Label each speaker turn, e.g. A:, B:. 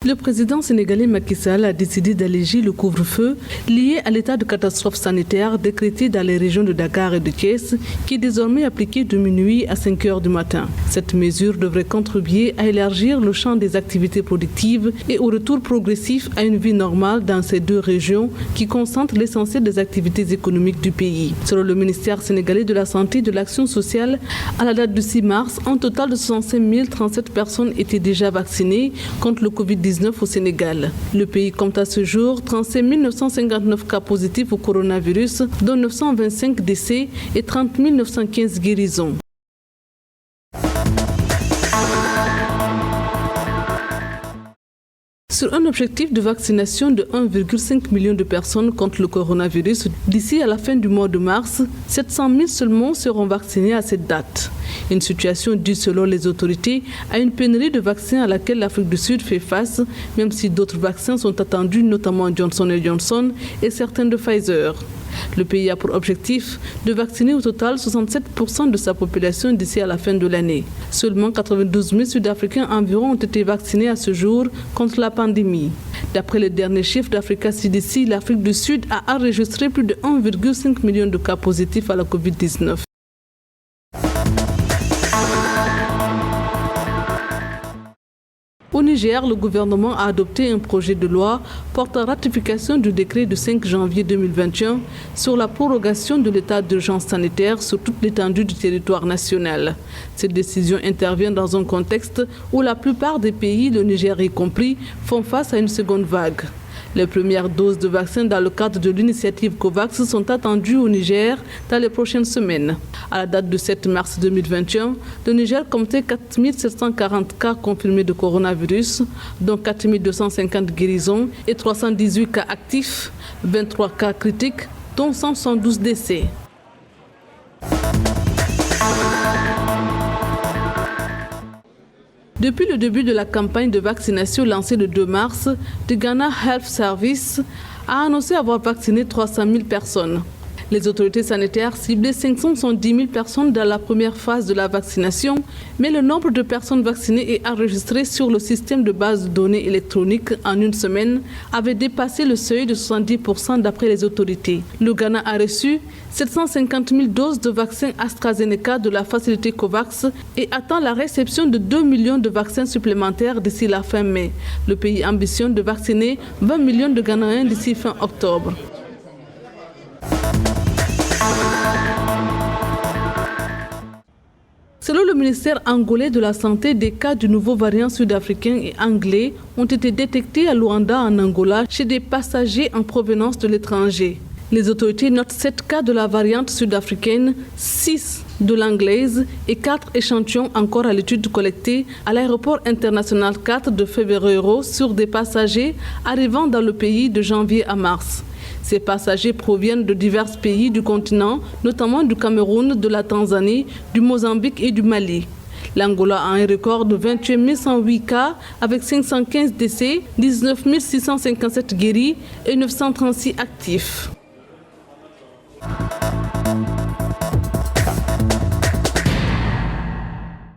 A: Le président sénégalais Macky Sall a décidé d'alléger le couvre-feu lié à l'état de catastrophe sanitaire décrété dans les régions de Dakar et de Thiès, qui est désormais appliqué de minuit à 5 heures du matin. Cette mesure devrait contribuer à élargir le champ des activités productives et au retour progressif à une vie normale dans ces deux régions qui concentrent l'essentiel des activités économiques du pays. Selon le ministère sénégalais de la Santé et de l'Action sociale, à la date du 6 mars, un total de 65 037 personnes étaient déjà vaccinées contre le Covid-19 au Sénégal. Le pays compte à ce jour 37 959 cas positifs au coronavirus, dont 925 décès et 30 915 guérisons. Sur un objectif de vaccination de 1,5 million de personnes contre le coronavirus, d'ici à la fin du mois de mars, 700 000 seulement seront vaccinés à cette date. Une situation due selon les autorités à une pénurie de vaccins à laquelle l'Afrique du Sud fait face, même si d'autres vaccins sont attendus, notamment Johnson & Johnson et certains de Pfizer. Le pays a pour objectif de vacciner au total 67% de sa population d'ici à la fin de l'année. Seulement 92 000 Sud-Africains environ ont été vaccinés à ce jour contre la pandémie. D'après les derniers chiffres d'Africa CDC, l'Afrique du Sud a enregistré plus de 1,5 million de cas positifs à la Covid-19. Au Niger, le gouvernement a adopté un projet de loi portant ratification du décret du 5 janvier 2021 sur la prorogation de l'état d'urgence sanitaire sur toute l'étendue du territoire national. Cette décision intervient dans un contexte où la plupart des pays, le Niger y compris, font face à une seconde vague. Les premières doses de vaccins dans le cadre de l'initiative COVAX sont attendues au Niger dans les prochaines semaines. À la date du 7 mars 2021, le Niger comptait 4 740 cas confirmés de coronavirus, dont 4 250 guérisons et 318 cas actifs, 23 cas critiques, dont 172 décès. Depuis le début de la campagne de vaccination lancée le 2 mars, le Ghana Health Service a annoncé avoir vacciné 300 000 personnes. Les autorités sanitaires ciblaient 570 000 personnes dans la première phase de la vaccination, mais le nombre de personnes vaccinées et enregistrées sur le système de base de données électroniques en une semaine avait dépassé le seuil de 70% d'après les autorités. Le Ghana a reçu 750 000 doses de vaccins AstraZeneca de la facilité COVAX et attend la réception de 2 millions de vaccins supplémentaires d'ici la fin mai. Le pays ambitionne de vacciner 20 millions de Ghanéens d'ici fin octobre. Selon le ministère angolais de la Santé, des cas du nouveau variant sud-africain et anglais ont été détectés à Luanda en Angola chez des passagers en provenance de l'étranger. Les autorités notent 7 cas de la variante sud-africaine, 6 de l'anglaise et 4 échantillons encore à l'étude collectés à l'aéroport international 4 de Fevereiro sur des passagers arrivant dans le pays de janvier à mars. Ces passagers proviennent de divers pays du continent, notamment du Cameroun, de la Tanzanie, du Mozambique et du Mali. L'Angola a un record de 28 108 cas avec 515 décès, 19 657 guéris et 936 actifs.